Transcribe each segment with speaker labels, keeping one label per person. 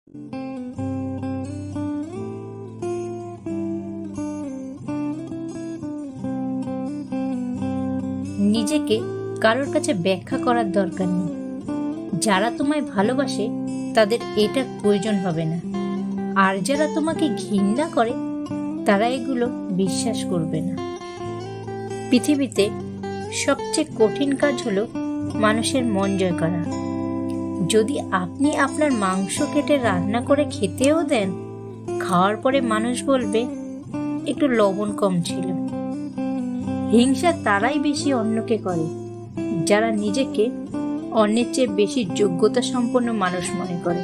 Speaker 1: নিজেকে কারোর কাছে ব্যাখ্যা করার দরকার নেই। যারা তোমায় ভালোবাসে তাদের এটার প্রয়োজন হবে না, আর যারা তোমাকে ঘৃণা করে তারা এগুলো বিশ্বাস করবে না। পৃথিবীতে সবচেয়ে কঠিন কাজ হলো মানুষের মন জয় করা। যদি আপনি আপনার মাংস কেটে রান্না করে খেতেও দেন, খাওয়ার পরে মানুষ বলবে একটু লবণ কম ছিল। হিংসা তারাই বেশি অন্যকে করে যারা নিজেকে অন্যের চেয়ে বেশি যোগ্যতা সম্পন্ন মানুষ মনে করে।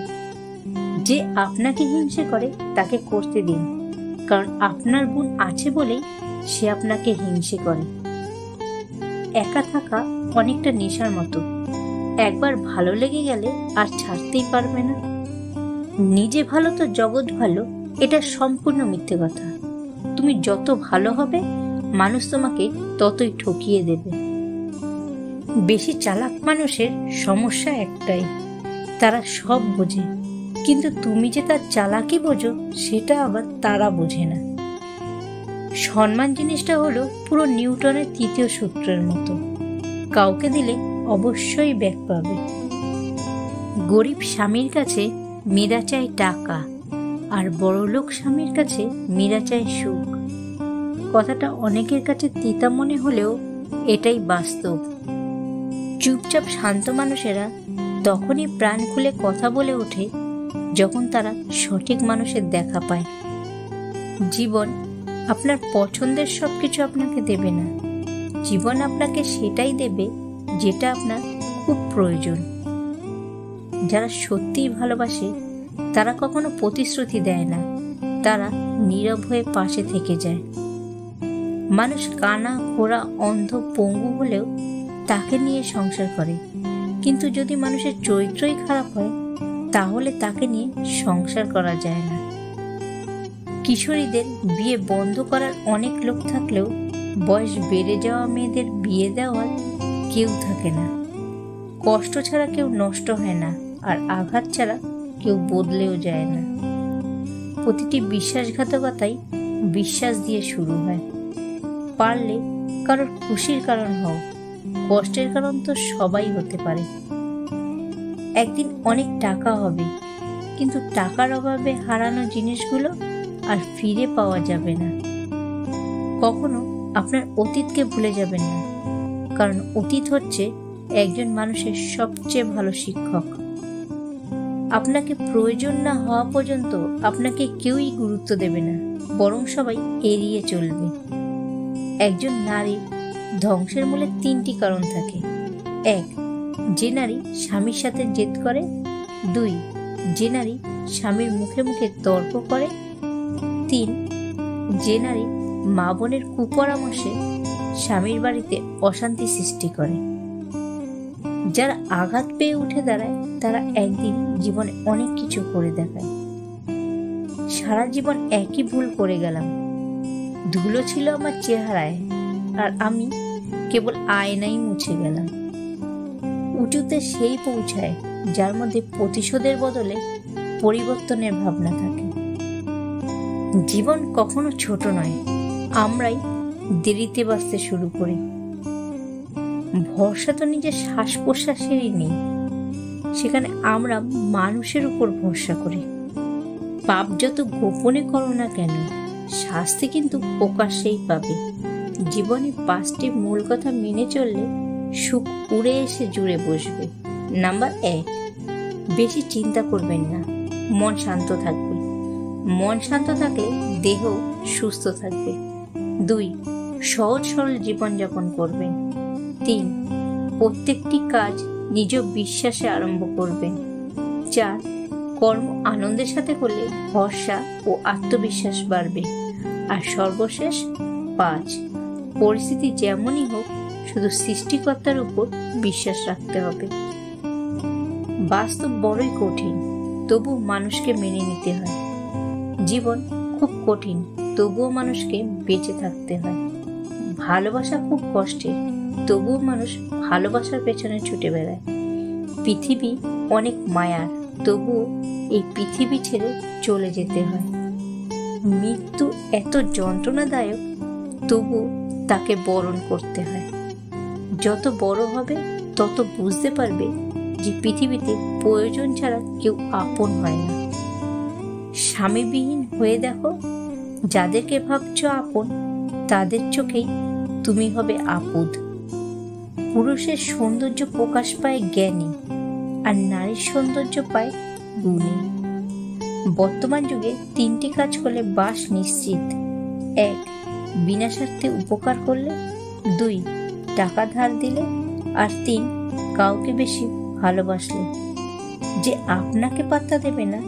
Speaker 1: যে আপনাকে হিংসে করে তাকে করতে দিন, কারণ আপনার গুণ আছে বলেই সে আপনাকে হিংসে করে। একা থাকা অনেকটা নেশার মতো, একবার ভালো লেগে গেলে আর ছাড়তেই পারবে না। নিজে ভালো তো জগৎ ভালো, এটা সম্পূর্ণ মিথ্যে কথা। তুমি যত ভালো হবে মানুষ তোমাকে ততই ঠকিয়ে দেবে। বেশি চালাক মানুষের সমস্যা একটাই, তারা সব বোঝে, কিন্তু তুমি যে তার চালাকি বোঝো সেটা আবার তারা বোঝে না। সম্মান জিনিসটা হলো পুরো নিউটনের তৃতীয় সূত্রের মতো, কাউকে দিলে অবশ্যই ব্যাক পাবে। গরিব স্বামীর কাছে মেয়েরা চায় টাকা, আর বড়লোক স্বামীর কাছে মেয়েরা চায় সুখ। কথাটা অনেকের কাছে তিতা মনে হলেও এটাই বাস্তব। চুপচাপ শান্ত মানুষেরা তখনই প্রাণ খুলে কথা বলে ওঠে যখন তারা সঠিক মানুষের দেখা পায়। জীবন আপনার পছন্দের সবকিছু আপনাকে দেবে না, জীবন আপনাকে সেটাই দেবে যেটা আপনার খুব প্রয়োজন। যারা সত্যিই ভালোবাসে তারা কখনো প্রতিশ্রুতি দেয় না, তারা নীরব হয়ে পাশে থেকে যায়। মানুষ কানা, খোড়া, অন্ধ, পঙ্গু হলেও তাকে নিয়ে সংসার করে, কিন্তু যদি মানুষের চরিত্রই খারাপ হয় তাহলে তাকে নিয়ে সংসার করা যায় না। কিশোরীদের বিয়ে বন্ধ করার অনেক লোক থাকলেও বয়স বেড়ে যাওয়া মেয়েদের বিয়ে দেওয়ার কেউ থাকে না। কষ্ট ছাড়া কেউ নষ্ট হয় না, আর আঘাত ছাড়া কেউ বদলেও যায় না। প্রতিটি বিশ্বাসঘাতকতাই বিশ্বাস দিয়ে শুরু হয়। পারলে কারোর খুশির কারণ হও, কষ্টের কারণ তো সবাই হতে পারে। একদিন অনেক টাকা হবে, কিন্তু টাকার অভাবে হারানো জিনিসগুলো আর ফিরে পাওয়া যাবে না। কখনো আপনার অতীতকে ভুলে যাবেন না, কারণ অতীত হচ্ছে একজন মানুষের সবচেয়ে ভালো শিক্ষক। আপনাকে প্রয়োজন না হওয়া পর্যন্ত আপনাকে কেউই গুরুত্ব দেবে না, বরং সবাই এড়িয়ে চলবে। একজন নারীর ধ্বংসের মূলে 3টি কারণ থাকে। 1, যে নারী স্বামীর সাথে জেদ করে। 2, যে নারী স্বামীর মুখে মুখে তর্ক করে। 3, যে নারী মা বোনের কুপরামর্শে স্বামীর বাড়িতে অশান্তি সৃষ্টি করে। যারা আঘাত পেয়ে উঠে দাঁড়ায় তারা একদিন জীবনে অনেক কিছু করে দেখায়। সারা জীবন একই ভুল করে গেলাম, ধুলো ছিল আমার চেহারায়, আর আমি কেবল আয়নাই মুছে গেলাম। উঁচুতে সেই পৌঁছায় যার মধ্যে প্রতিশোধের বদলে পরিবর্তনের ভাবনা থাকে। জীবন কখনো ছোট নয়, আমরাই দেরিতে বাঁচতে শুরু করি। ভরসা তো নিজের শ্বাস প্রশ্বাসেরই নেই, সেখানে আমরা মানুষের উপর ভরসা করি। পাপ যত গোপনে করো না কেন, শাস্তি কিন্তু প্রকাশ্যেই পাবে। জীবনে 5টি মূল কথা মেনে চললে সুখ উড়ে এসে জুড়ে বসবে। নাম্বার 1, বেশি চিন্তা করবেন না, মন শান্ত থাকবে। মন শান্ত থাকলে দেহ সুস্থ থাকবে। 2, সহজ সরল জীবনযাপন করবেন। 3, প্রত্যেকটি কাজ নিজ বিশ্বাসে আরম্ভ করবেন। 4, কর্ম আনন্দের সাথে করলে ভরসা ও আত্মবিশ্বাস বাড়বে। আর সর্বশেষ 5, পরিস্থিতি যেমনই হোক শুধু সৃষ্টিকর্তার উপর বিশ্বাস রাখতে হবে। বাস্তব বড়ই কঠিন, তবু মানুষকে মেনে নিতে হয়। জীবন খুব কঠিন, তবুও মানুষকে বেঁচে থাকতে হয়। ভালোবাসা খুব কষ্টের, তবুও মানুষ ভালোবাসার পেছনে ছুটে বেড়ায়। পৃথিবী অনেক মায়ার, তবুও এই পৃথিবী ছেড়ে চলে যেতে হয়। মৃত্যু এত যন্ত্রণাদায়ক, তবু তাকে বরণ করতে হয়। যত বড় হবে তত বুঝতে পারবে যে পৃথিবীতে প্রয়োজন ছাড়া কেউ আপন হয় না। স্বামীবিহীন হয়ে দেখো, যাদেরকে ভাবছো আপন তাদের চোখেই তুমি হবে আপদ। পুরুষের সৌন্দর্য প্রকাশ পায় জ্ঞানী, আর নারীর সৌন্দর্য পায় গুণে। বর্তমান যুগে 3টি কাজ করলে বাস নিশ্চিত। 1. বিনা স্বার্থে উপকার করলে। 2. টাকা ধার দিলে। আর 3. কাউকে বেশি ভালোবাসলে। যে আপনাকে পাত্তা দেবে না,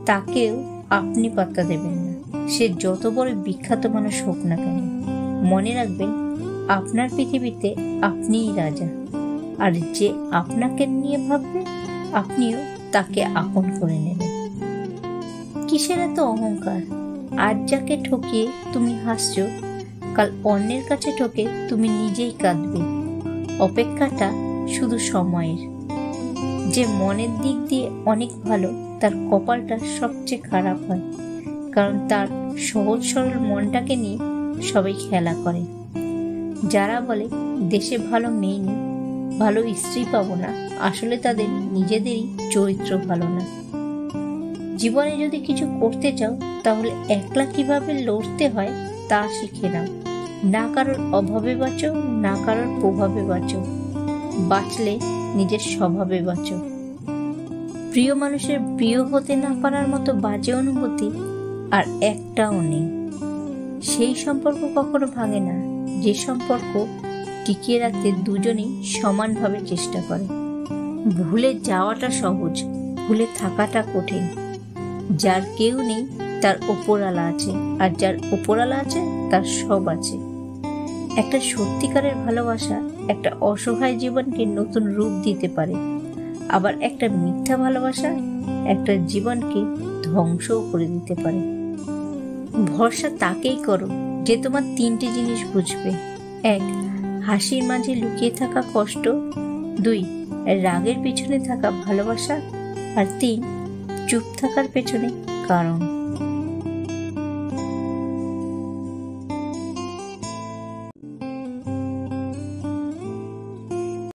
Speaker 1: তাকেও আপনি পাত্তা দেবেন না, সে যত বড় বিখ্যাত মানুষ হোক না কেন। মনে রাখবেন, আপনার পৃথিবীতে আপনিই রাজা, আর যে আপনাকে নিয়ে ভাববে আপনিও তাকে আপন করে নেবেন। কিসের এত অহংকার? আজ যাকে ঠকিয়ে তুমি হাসছো, কাল অন্যের কাছে ঠকে তুমি নিজেই কাঁদবে। অপেক্ষাটা শুধু সময়ের। যে মনের দিক দিয়ে অনেক ভালো, তার কপালটা সবচেয়ে খারাপ হয়, কারণ তার সহজ সরল মনটাকে নিয়ে সবাই খেলা করে। যারা বলে দেশে ভালো মেয়ে নেই, ভালো স্ত্রী পাবো না, আসলে তাদের নিজেদেরই চরিত্র ভালো না। জীবনে যদি কিছু করতে চাও, তাহলে একলা কিভাবে লড়তে হয় তা শিখে নাও। না কারোর অভাবে বাঁচো, না কারোর প্রভাবে বাঁচো, বাঁচলে নিজের স্বভাবে বাঁচো। প্রিয় মানুষের প্রিয় হতে না পারার মতো বাজে অনুভূতি আর একটাও নেই। সেই সম্পর্ক কখনো ভাঙে না যে সম্পর্ক টিকিয়ে রাখতে দুজনেই সমানভাবে চেষ্টা করে। ভুলে যাওয়াটা সহজ, ভুলে থাকাটা কঠিন। যার কেউ নেই তার ওপরওয়ালা আছে, আর যার ওপরওয়ালা আছে তার সব আছে। একটা সত্যিকারের ভালোবাসা একটা অসহায় জীবনকে নতুন রূপ দিতে পারে, আবার একটা মিথ্যা ভালোবাসা একটা জীবনকে ধ্বংসও করে দিতে পারে। ভরসা তাকেই করো যে তোমার 3টে জিনিস বুঝবে। 1. হাসির মাঝে লুকিয়ে থাকা কষ্ট। 2. রাগের পেছনে থাকা ভালোবাসা। আর 3. চুপ থাকার পেছনে কারণ।